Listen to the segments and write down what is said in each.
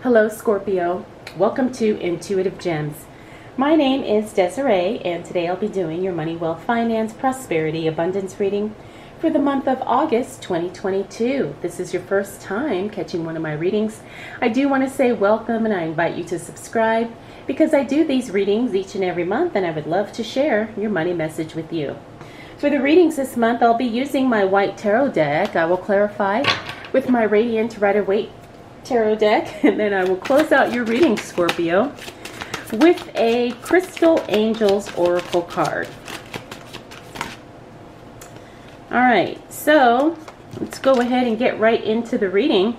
Hello Scorpio, welcome to Intuitive Gems. My name is Desiree and today I'll be doing your money, wealth, finance, prosperity, abundance reading for the month of August 2022. If this is your first time catching one of my readings, I do want to say welcome and I invite you to subscribe because I do these readings each and every month and I would love to share your money message with you. For the readings this month, I'll be using my white tarot deck. I will clarify with my Radiant Rider-Waite tarot deck, and then I will close out your reading, Scorpio, with a Crystal Angels Oracle card. Alright, so let's go ahead and get right into the reading.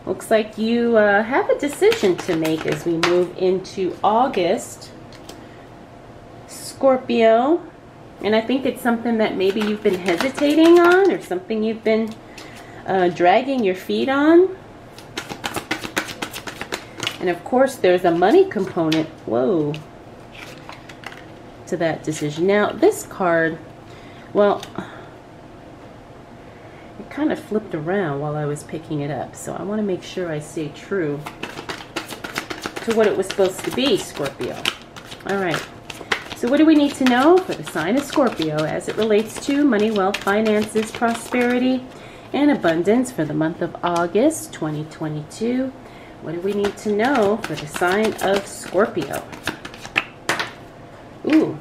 Looks like you have a decision to make as we move into August, Scorpio, and I think it's something that maybe you've been hesitating on or something you've been dragging your feet on. And of course, there's a money component, whoa, to that decision. Now, this card, well, it kind of flipped around while I was picking it up. So I want to make sure I stay true to what it was supposed to be, Scorpio. All right. So what do we need to know for the sign of Scorpio as it relates to money, wealth, finances, prosperity, and abundance for the month of August 2022? What do we need to know for the sign of Scorpio? Ooh,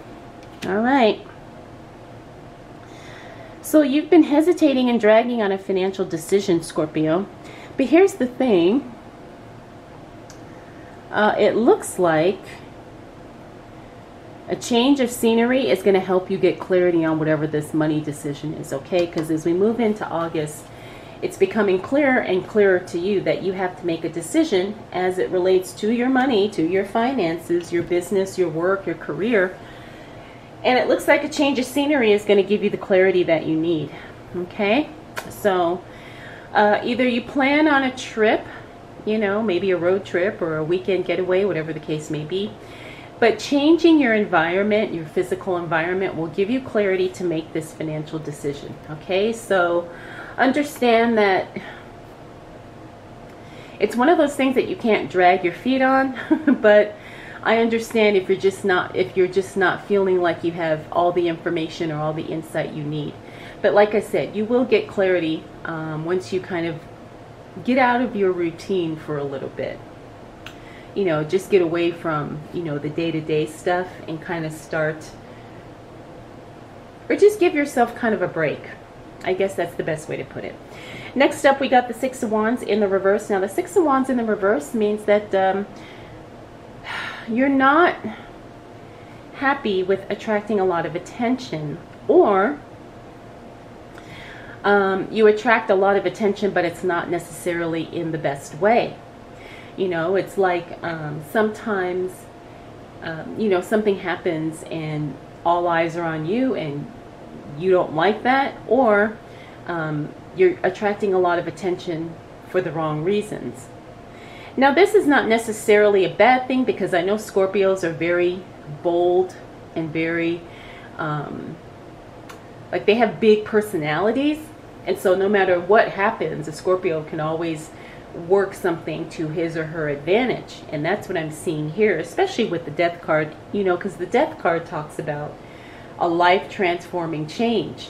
all right. So you've been hesitating and dragging on a financial decision, Scorpio. But here's the thing. It looks like a change of scenery is going to help you get clarity on whatever this money decision is, okay? Because as we move into August, it's becoming clearer and clearer to you that you have to make a decision as it relates to your money, to your finances, your business, your work, your career. And it looks like a change of scenery is going to give you the clarity that you need. Okay? So either you plan on a trip, you know, maybe a road trip or a weekend getaway, whatever the case may be. But changing your environment, your physical environment, will give you clarity to make this financial decision. Okay? So understand that it's one of those things that you can't drag your feet on, but I understand if you're just not feeling like you have all the information or all the insight you need. But like I said, you will get clarity once you kind of get out of your routine for a little bit. You know, just get away from, you know, the day-to-day stuff and kind of start, or just give yourself kind of a break. I guess that's the best way to put it. Next up, we got the Six of Wands in the reverse. Now, the Six of Wands in the reverse means that you're not happy with attracting a lot of attention, or you attract a lot of attention, but it's not necessarily in the best way. You know, it's like sometimes, you know, something happens and all eyes are on you and you don't like that, or you're attracting a lot of attention for the wrong reasons. Now, this is not necessarily a bad thing because I know Scorpios are very bold and very, like they have big personalities. And so no matter what happens, a Scorpio can always work something to his or her advantage. And that's what I'm seeing here, especially with the Death card, you know, because the Death card talks about a life-transforming change.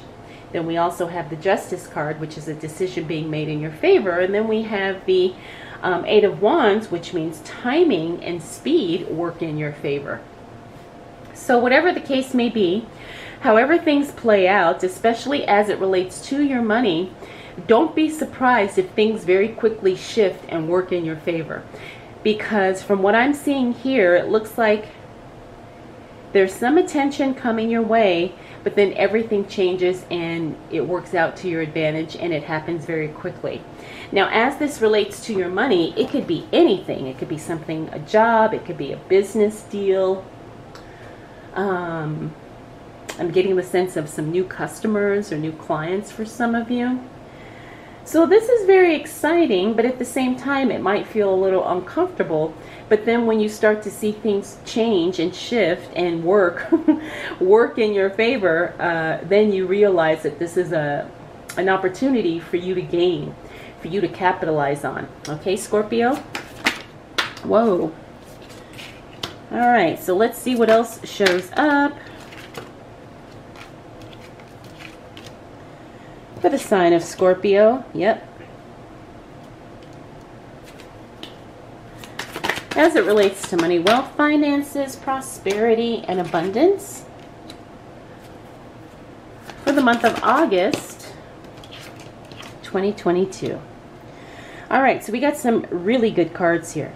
Then we also have the Justice card, which is a decision being made in your favor. And then we have the Eight of Wands, which means timing and speed work in your favor. So whatever the case may be, however things play out, especially as it relates to your money, don't be surprised if things very quickly shift and work in your favor. Because from what I'm seeing here, it looks like there's some attention coming your way, but then everything changes and it works out to your advantage and it happens very quickly. Now, as this relates to your money, it could be anything. It could be something, a job, it could be a business deal. I'm getting the sense of some new customers or new clients for some of you. So this is very exciting, but at the same time, it might feel a little uncomfortable. But then when you start to see things change and shift and work in your favor, then you realize that this is an opportunity for you to gain, for you to capitalize on. Okay, Scorpio? Whoa. All right, so let's see what else shows up for the sign of Scorpio. Yep. As it relates to money, wealth, finances, prosperity, and abundance for the month of August 2022. All right, so we got some really good cards here.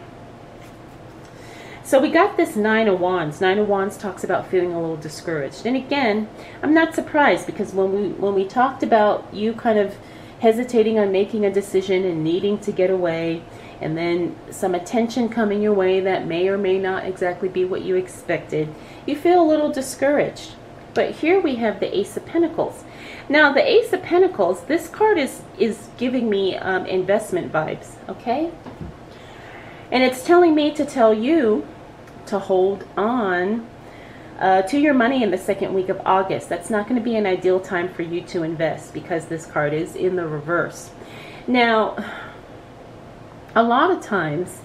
So we got this Nine of Wands. Nine of Wands talks about feeling a little discouraged. And again, I'm not surprised, because when we talked about you kind of hesitating on making a decision and needing to get away, and then some attention coming your way that may or may not exactly be what you expected, you feel a little discouraged. But here we have the Ace of Pentacles. Now the Ace of Pentacles, this card is giving me investment vibes, okay? And it's telling me to tell you to hold on to your money in the second week of August. That's not going to be an ideal time for you to invest, because this card is in the reverse. Now, a lot of times,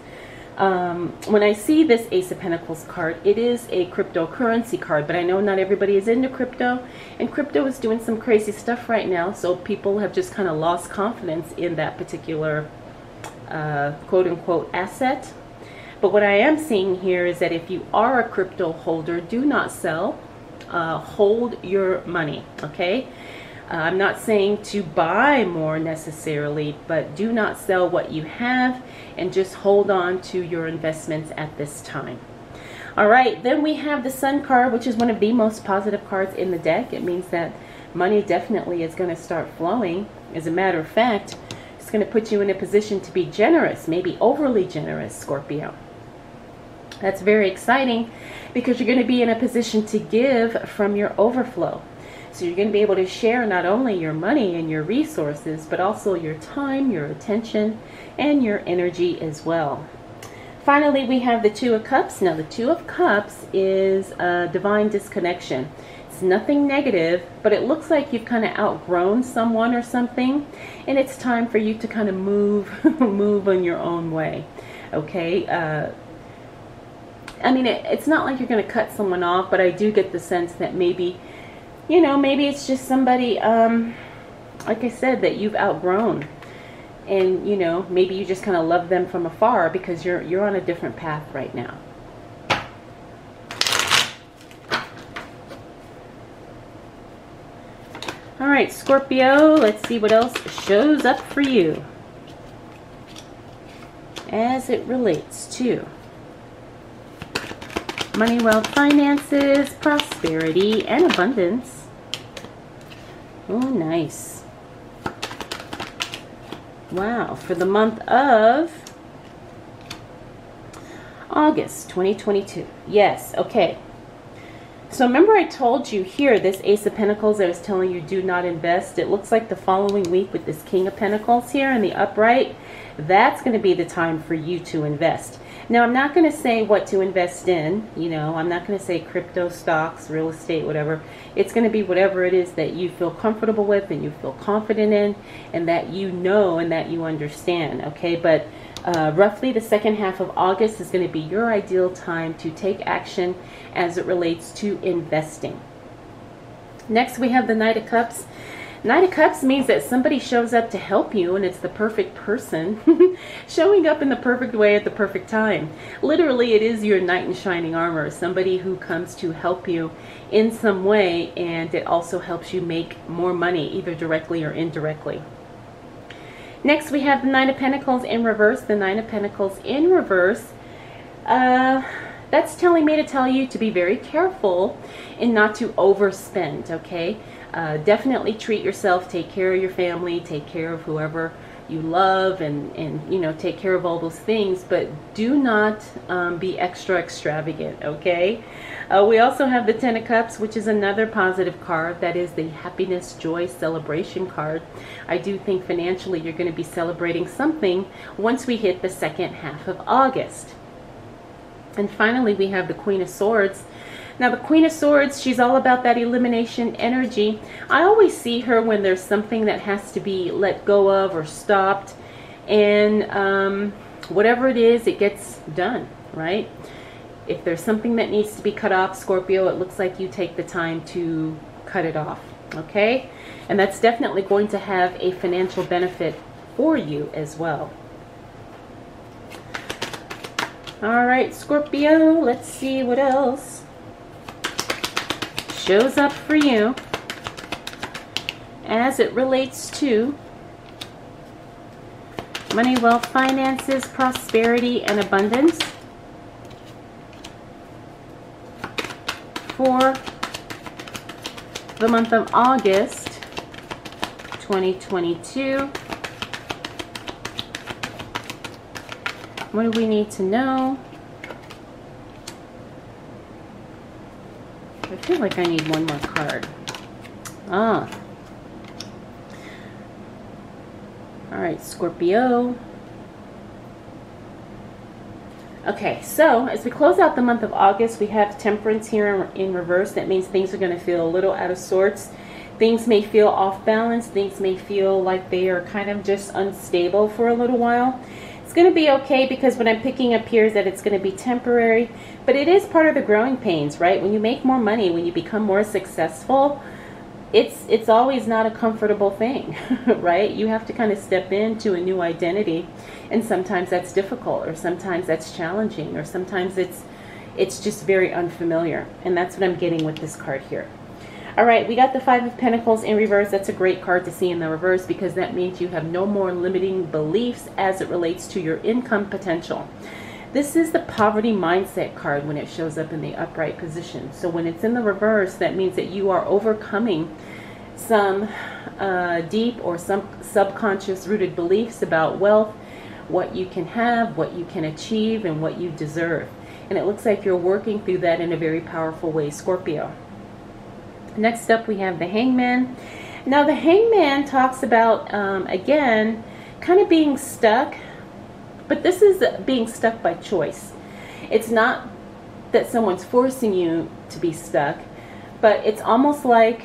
when I see this Ace of Pentacles card, it is a cryptocurrency card, but I know not everybody is into crypto, and crypto is doing some crazy stuff right now, so people have just kind of lost confidence in that particular quote-unquote asset. But what I am seeing here is that if you are a crypto holder, do not sell. Hold your money, okay? I'm not saying to buy more necessarily, but do not sell what you have, and just hold on to your investments at this time. All right, then we have the Sun card, which is one of the most positive cards in the deck. It means that money definitely is going to start flowing. As a matter of fact, it's going to put you in a position to be generous, maybe overly generous, Scorpio. That's very exciting, because you're going to be in a position to give from your overflow. So you're going to be able to share not only your money and your resources, but also your time, your attention, and your energy as well. Finally, we have the Two of Cups. Now, the Two of Cups is a divine disconnection. It's nothing negative, but it looks like you've kind of outgrown someone or something, and it's time for you to kind of move on your own way. Okay? I mean, it's not like you're going to cut someone off, but I do get the sense that maybe, you know, maybe it's just somebody, like I said, that you've outgrown. And, you know, maybe you just kind of love them from afar because you're on a different path right now. All right, Scorpio, let's see what else shows up for you as it relates to money, wealth, finances, prosperity, and abundance. Oh, nice. Wow, for the month of August 2022. Yes, okay. So remember I told you here, this Ace of Pentacles, I was telling you do not invest. It looks like the following week with this King of Pentacles here in the upright, that's going to be the time for you to invest. Now, I'm not going to say what to invest in. You know, I'm not going to say crypto, stocks, real estate, whatever. It's going to be whatever it is that you feel comfortable with and you feel confident in, and that you know and that you understand, okay? But roughly the second half of August is going to be your ideal time to take action as it relates to investing. Next, we have the Knight of Cups. Knight of Cups means that somebody shows up to help you, and it's the perfect person showing up in the perfect way at the perfect time. Literally, it is your knight in shining armor, somebody who comes to help you in some way, and it also helps you make more money, either directly or indirectly. Next, we have the Nine of Pentacles in reverse. The Nine of Pentacles in reverse, that's telling me to tell you to be very careful and not to overspend, okay? Definitely treat yourself, take care of your family, take care of whoever you love, and you know, take care of all those things, but do not be extra extravagant, okay? We also have the Ten of Cups, which is another positive card. That is the happiness, joy, celebration card. I do think financially you're going to be celebrating something once we hit the second half of August. And finally, we have the Queen of Swords. Now, the Queen of Swords, she's all about that elimination energy. I always see her when there's something that has to be let go of or stopped. And whatever it is, it gets done, right? If there's something that needs to be cut off, Scorpio, it looks like you take the time to cut it off, okay? And that's definitely going to have a financial benefit for you as well. All right, Scorpio, let's see what else shows up for you as it relates to money, wealth, finances, prosperity, and abundance for the month of August 2022. What do we need to know? I feel like I need one more card. All right, Scorpio. Okay, so as we close out the month of August, we have Temperance here in reverse. That means things are going to feel a little out of sorts. Things may feel off balance. Things may feel like they are kind of just unstable for a little while. It's going to be okay, because what I'm picking up here is that it's going to be temporary, but it is part of the growing pains, right? When you make more money, when you become more successful, it's always not a comfortable thing, right? You have to kind of step into a new identity, and sometimes that's difficult, or sometimes that's challenging, or sometimes it's just very unfamiliar, and that's what I'm getting with this card here. All right, we got the Five of Pentacles in reverse. That's a great card to see in the reverse, because that means you have no more limiting beliefs as it relates to your income potential. This is the poverty mindset card when it shows up in the upright position. So when it's in the reverse, that means that you are overcoming some deep or some subconscious rooted beliefs about wealth, what you can have, what you can achieve, and what you deserve. And it looks like you're working through that in a very powerful way, Scorpio. Next up, we have the Hangman. Now, the Hangman talks about, again, kind of being stuck. But this is being stuck by choice. It's not that someone's forcing you to be stuck, but it's almost like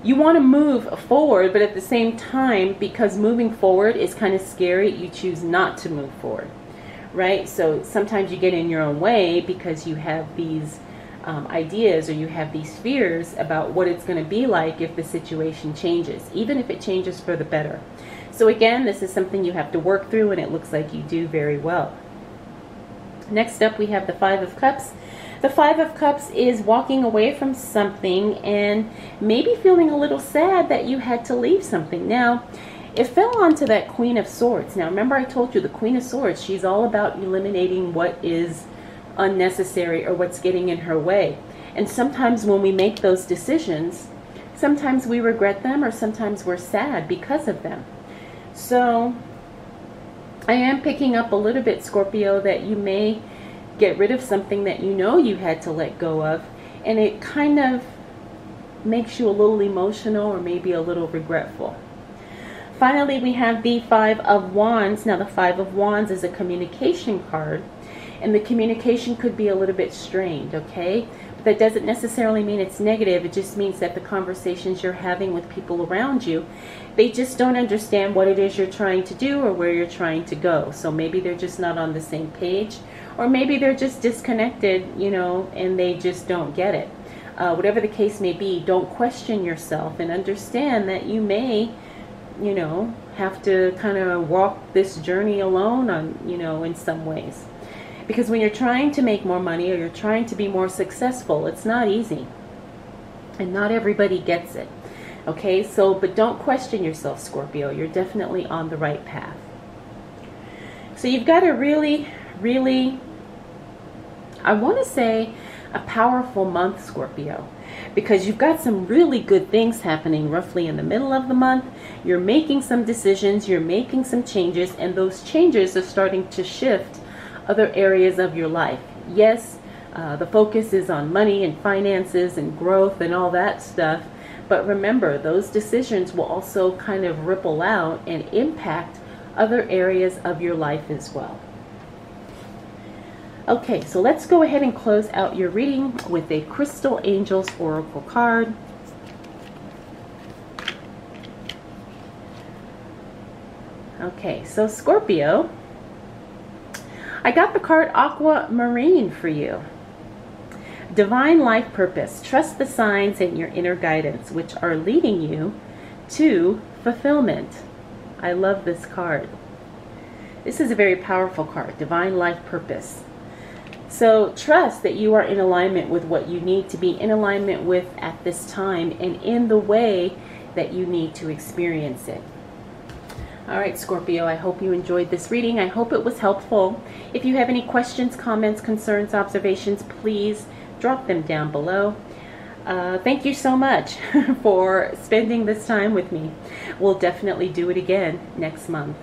you want to move forward, but at the same time, because moving forward is kind of scary, you choose not to move forward, right? So sometimes you get in your own way because you have these ideas, or you have these fears about what it's going to be like if the situation changes, even if it changes for the better. So again, this is something you have to work through, and it looks like you do very well. Next up, we have the Five of Cups. The Five of Cups is walking away from something and maybe feeling a little sad that you had to leave something. Now, it fell onto that Queen of Swords. Now, remember I told you the Queen of Swords, she's all about eliminating what is unnecessary or what's getting in her way. And sometimes when we make those decisions, sometimes we regret them, or sometimes we're sad because of them. So I am picking up a little bit, Scorpio, that you may get rid of something that you know you had to let go of, and it kind of makes you a little emotional, or maybe a little regretful. Finally, we have the Five of Wands. Now, the Five of Wands is a communication card, and the communication could be a little bit strained, okay? But that doesn't necessarily mean it's negative. It just means that the conversations you're having with people around you, they just don't understand what it is you're trying to do or where you're trying to go. So maybe they're just not on the same page, or maybe they're just disconnected, you know, and they just don't get it. Whatever the case may be, don't question yourself, and understand that you may, you know, have to kind of walk this journey alone on, you know, in some ways. Because when you're trying to make more money, or you're trying to be more successful, it's not easy. And not everybody gets it. Okay, so, but don't question yourself, Scorpio. You're definitely on the right path. So you've got a really, I want to say, a powerful month, Scorpio. Because you've got some really good things happening roughly in the middle of the month. You're making some decisions, you're making some changes, and those changes are starting to shift other areas of your life. Yes, the focus is on money and finances and growth and all that stuff. But remember, those decisions will also kind of ripple out and impact other areas of your life as well. Okay, so let's go ahead and close out your reading with a Crystal Angels Oracle card. Okay, so Scorpio, I got the card Aquamarine for you. Divine life purpose. Trust the signs and your inner guidance, which are leading you to fulfillment. I love this card. This is a very powerful card, divine life purpose. So trust that you are in alignment with what you need to be in alignment with at this time and in the way that you need to experience it. All right, Scorpio, I hope you enjoyed this reading. I hope it was helpful. If you have any questions, comments, concerns, observations, please drop them down below. Thank you so much for spending this time with me. We'll definitely do it again next month.